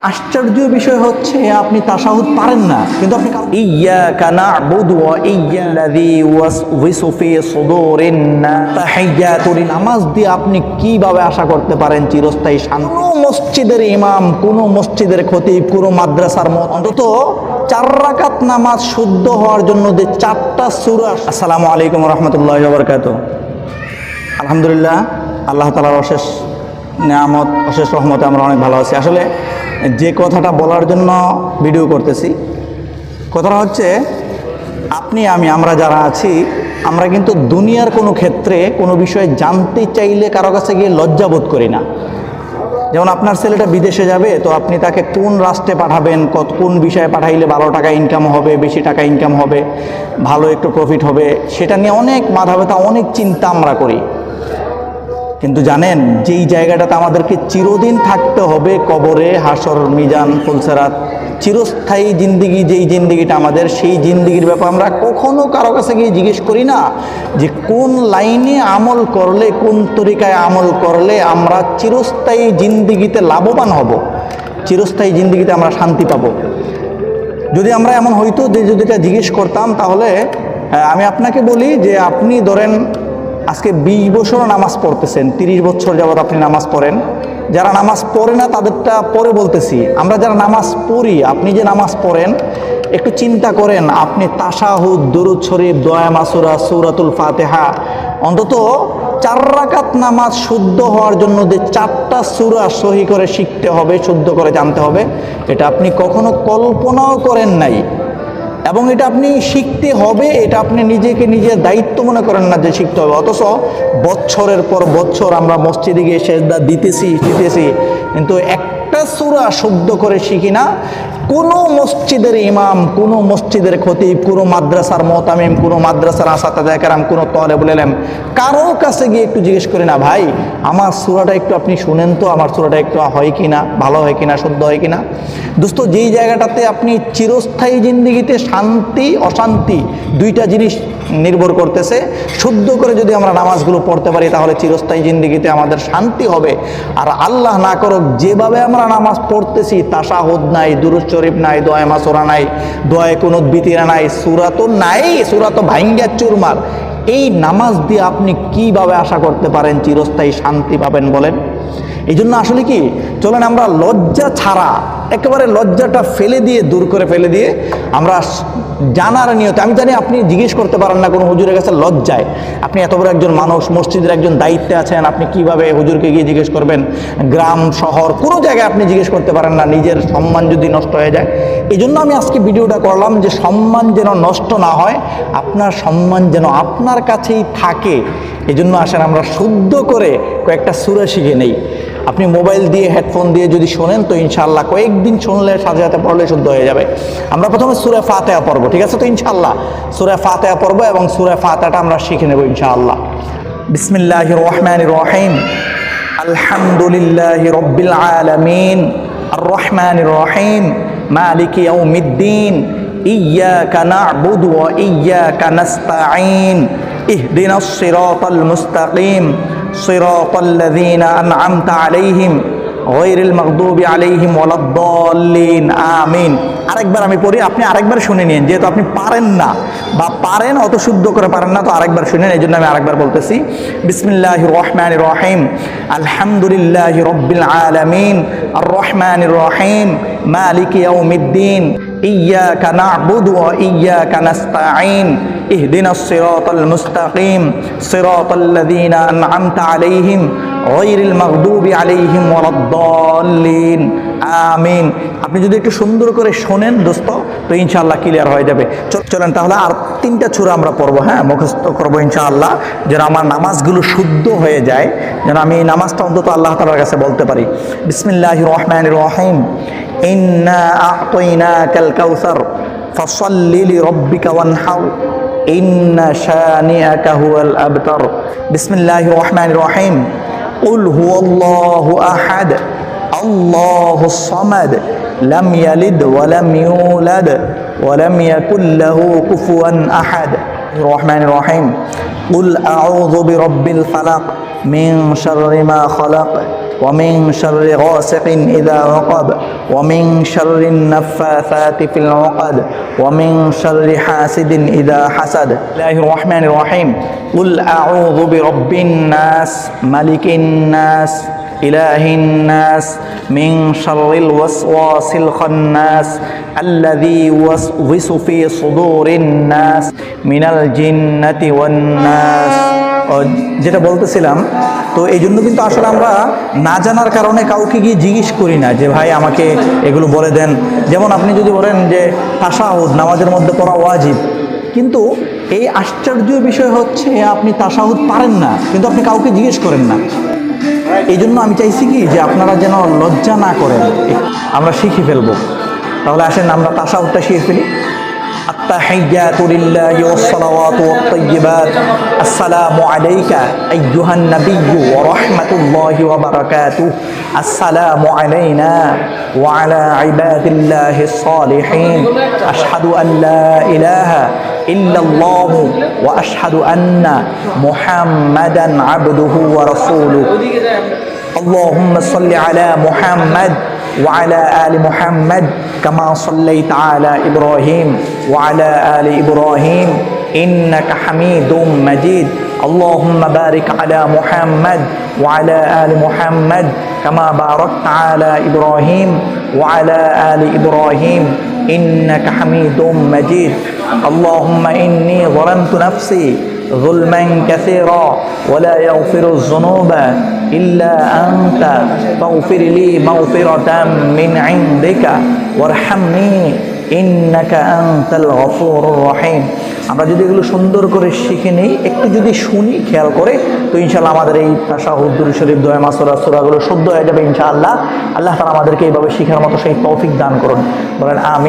আশ্চর্য বিষয় হচ্ছে আপনি তাশাহুদ পারেন না, কিন্তু আপনি ইয়্যাকা না'বুদু ওয়া ইয়্যাল্লাযী ওয়াসওয়িসু ফি সুদুরিন নাস তাহিয়াতুল নামাজ দিয়ে আপনি কিভাবে আশা করতে পারেন চিরস্থায়ী শান্তি? কোন মসজিদের ইমাম, কোন মসজিদের খতিব, কোন মাদ্রাসার অন্তত 4 রাকাত নামাজ শুদ্ধ হওয়ার জন্য যে 4টা সূরা। আসসালামু আলাইকুম ওয়া রাহমাতুল্লাহি ওয়া বারাকাতুহু। আলহামদুলিল্লাহ, আল্লাহ তাআলার অশেষ নিয়ামত, অশেষ রহমতে আমরা অনেক ভালো আছি। আসলে যে কথাটা বলার জন্য ভিডিও করতেছি, কথাটা হচ্ছে আমরা যারা আছি, আমরা কিন্তু দুনিয়ার কোনো ক্ষেত্রে কোনো বিষয়ে জানতে চাইলে কারো কাছে গিয়ে লজ্জা বোধ করি না। যেমন আপনার ছেলেটা বিদেশে যাবে, তো আপনি তাকে কোন রাষ্ট্রে পাঠাবেন, কোন বিষয়ে পাঠাইলে ভালো টাকা ইনকাম হবে, বেশি টাকা ইনকাম হবে, ভালো একটু প্রফিট হবে, সেটা নিয়ে অনেক মাথা ব্যথা, অনেক চিন্তা আমরা করি। কিন্তু জানেন, যেই জায়গাটাতে আমাদেরকে চিরদিন থাকতে হবে, কবরে, হাসর, মিজান, ফুলসেরাত, চিরস্থায়ী জিন্দিগি, যেই জিন্দিগিটা আমাদের, সেই জিন্দিগির ব্যাপারে আমরা কখনো কারো কাছে গিয়ে জিজ্ঞেস করি না যে কোন লাইনে আমল করলে, কোন তরিকায় আমল করলে আমরা চিরস্থায়ী জিন্দিগিতে লাভবান হব, চিরস্থায়ী জিন্দিগিতে আমরা শান্তি পাব। যদি আমরা এমন হইতো যে যদি এটা জিজ্ঞেস করতাম, তাহলে আমি আপনাকে বলি যে আপনি ধরেন আজকে 20 বছর নামাজ পড়তেছেন, 30 বছর যাবৎ আপনি নামাজ পড়েন। যারা নামাজ পড়ে না তাদেরটা পরে বলতেছি, আমরা যারা নামাজ পড়ি, আপনি যে নামাজ পড়েন, একটু চিন্তা করেন, আপনি তাশাহুদ, দুরূদ শরীফ, দোয়া মাসুরা, সূরাতুল ফাতিহা, অন্তত 4 রাকাত নামাজ শুদ্ধ হওয়ার জন্য যে 4টা সূরা সহি করে শিখতে হবে, শুদ্ধ করে জানতে হবে, এটা আপনি কখনো কল্পনাও করেন নাই। এবং এটা আপনি শিখতে হবে, এটা আপনি নিজেকে নিজের দায়িত্ব মনে করেন না যে শিখতে হবে। অথচ বছরের পর বছর আমরা মসজিদে গিয়ে সেজদা দিতেছি, কিন্তু একটা সূরা শুদ্ধ করে শিখি না। কোনো মসজিদের ইমাম, কোনো মসজিদের খতিব, কোনো মাদ্রাসার মুতামিম, কোনো মাদ্রাসার আসাতাযা কেরাম, কোনো তালেবুল ইলম, কারো কাছে গিয়ে একটু জিজ্ঞেস করি না, ভাই আমার সূরাটা একটু আপনি শুনেন তো, আমার সূরাটা একটু হয় কিনা, ভালো হয় কিনা, শুদ্ধ হয় কিনা। দোস্ত, যেই জায়গাটাতে আপনি চিরস্থায়ী জিন্দিগিতে শান্তি অশান্তি দুইটা জিনিস নির্ভর করতেছে, শুদ্ধ করে যদি আমরা নামাজগুলো পড়তে পারি, তাহলে চিরস্থায়ী জিন্দিগিতে আমাদের শান্তি হবে। আর আল্লাহ না করুক, যেভাবে আমরা নামাজ পড়তেছি, তাশাহুদ নাই, দুরূদ শরীফ নাই, দোয়া মাসুরা নাই, দোয়ায়ে কুনুত বিতিরা নাই, সূরা তো নাই, সূরা তো ভাঙ্গা চুরমার, এই নামাজ দিয়ে আপনি কিভাবে আশা করতে পারেন চিরস্থায়ী শান্তি পাবেন বলেন? এই জন্য আসলে কি, চলেন আমরা লজ্জা ছাড়া, একেবারে লজ্জাটা ফেলে দিয়ে, দূর করে ফেলে দিয়ে, আমরা জানার নিয়তে, আমি জানি আপনি জিজ্ঞেস করতে পারেন না কোনো হুজুরের কাছে লজ্জায়। আপনি এত বড় একজন মানুষ, মসজিদের একজন দায়িত্বে আছেন, আপনি কিভাবে হুজুরকে গিয়ে জিজ্ঞেস করবেন? গ্রাম শহর কোনো জায়গায় আপনি জিজ্ঞেস করতে পারেন না, নিজের সম্মান যদি নষ্ট হয়ে যায়। এই জন্য আমি আজকে ভিডিওটা করলাম যে সম্মান যেন নষ্ট না হয়, আপনার সম্মান যেন আপনার কাছেই থাকে। এই জন্য আসেন আমরা শুদ্ধ করে কয়েকটা সূরা শিখে নেই। আপনি মোবাইল দিয়ে, হেডফোন দিয়ে যদি শোনেন, তো ইনশাআল্লাহ কয়েকদিন শুনলে, সাথে সাথে পড়লে শুদ্ধ হয়ে যাবে। আমরা প্রথমে সূরা ফাতিহা পড়ব, ঠিক আছে? তো ইনশাআল্লাহ সূরা ফাতিহা পড়ব এবং সূরা ফাতিহাটা আমরা শিখে নেব ইনশাআল্লাহ। বিসমিল্লাহির রহমানির রহিম। আলহামদুলিল্লাহি রাব্বিল আলামিন, আর রহমানির রহিম, মালিকি ইয়াউমিদ্দিন, ইয়্যাকা না'বুদু ওয়া ইয়্যাকা নাস্তাঈন, ইহদিনাস সিরাতাল মুস্তাকিম, সিরাতাল্লাযীনা আন'আমতা আলাইহিম গায়রিল মাগদুবি আলাইহিম ওয়ালাদ-দাল্লিন, আমিন। আরেকবার আমি পড়ি, আপনি আরেকবার শুনে নিন, যেহেতু আপনি পারেন না বা পারেন অত শুদ্ধ করে পারেন না, তো আরেকবার শুনেন, এই জন্য আমি আরেকবার বলতেছি। বিসমিল্লাহির রহমানির রহিম। আলহামদুলিল্লাহি রাব্বিল আলামিন, আর রহমানির রহিম, মালিকি ইয়াউমিদ্দিন, ইয়্যাকা না'বুদু ওয়া ইয়্যাকা নাস্তাঈন, ইহদিনাস সিরাতাল মুস্তাকিম, সিরাতাল্লাযীনা আন'আমতা আলাইহিম গায়রিল মাগদুবি আলাইহিম ওয়ালাদ-দাল্লিন, আমিন। আপনি যদি একটু সুন্দর করে শোনেন দোস্ত, তো ইনশাআল্লাহ ক্লিয়ার হয়ে যাবে। চলেন তাহলে আর 3টা সূরা আমরা পড়বো, হ্যাঁ, মুখস্থ করবো ইনশাআল্লাহ, যেন আমার নামাজগুলো শুদ্ধ হয়ে যায়, যেন আমি এই নামাজটা অন্তত আল্লাহ তাআলার কাছে বলতে পারি। বিসমিল্লাহির রহমানির রহিম। ইন্না আ'তাইনাকাল কাউসার ফাসাল্লি লিরাব্বিকা ওয়ানহার, ইন্না শানিআকা হুয়াল আবতার। বিসমিল্লাহির রহমানির রহিম। কুল হুয়াল্লাহু আহাদ, আল্লাহুস সামাদ, লাম ইয়ালিদ ওয়া লাম ইউলাদ ওয়া লাম ইয়াকুল লাহু কুফুয়ান আহাদ। রহমানির রহিম। কুল আউযু বিরাব্বিল ফালাক, মিন শাররি মা খালাক, ومن شر غاسق إذا وقب ومن شر النفاثات في العقد ومن شر حاسد إذا حسد الله الرحمن الرحيم قل أعوذ برب الناس ملك الناس إله الناس من شر الوسواس الخناس الذي يوسوس في صدور الناس من الجنة والناس যেটা বলতেছিলাম তো এই জন্য কিন্তু আসলে আমরা না জানার কারণে কাউকে গিয়ে জিজ্ঞেস করি না যে ভাই আমাকে এগুলো বলে দেন। যেমন আপনি যদি বলেন যে তাশাহুদ নামাজের মধ্যে পড়া ওয়াজিব, কিন্তু এই আশ্চর্য বিষয় হচ্ছে আপনি তাশাহুদ পারেন না, কিন্তু আপনি কাউকে জিজ্ঞেস করেন না। এই জন্য আমি চাইছি কি যে আপনারা যেন লজ্জা না করেন, আমরা শিখে ফেলবো। তাহলে আসেন আমরা তাশাহুদটা শিখে ফেলি। التحيات لله والصلوات والطيبات السلام عليك أيها النبي ورحمة الله وبركاته السلام علينا وعلى عباد الله الصالحين أشهد أن لا إله إلا الله وأشهد أن محمدا عبده ورسوله اللهم صل على محمد وعلى آل محمد كما صليت على إبراهيم وعلى آل إبراهيم إنك حميد مجيد اللهم بارك على محمد وعلى آل محمد كما باركت على إبراهيم وعلى آل إبراهيم إنك حميد مجيد اللهم إني ظلمت نفسي ظلما كثيرا ولا يغفر الذنوب إلا أنت فاغفر لي مغفرة من عندك وارحمني ইন্নাকা আনতাল গফুরুর রহিম। আমরা যদি এগুলো সুন্দর করে শিখে নিই, একটু যদি শুনি খেয়াল করে, তো ইনশাআল্লাহ আমাদের এই তাশাহুদ দুরূদ শরীফ দোয়া মাসুরা সূরাগুলো শুদ্ধ হয়ে যাবে ইনশাআল্লাহ। আল্লাহ তাআলা আমাদেরকে এইভাবে শিখার মতো সেই তৌফিক দান করুন, বলেন আমিন।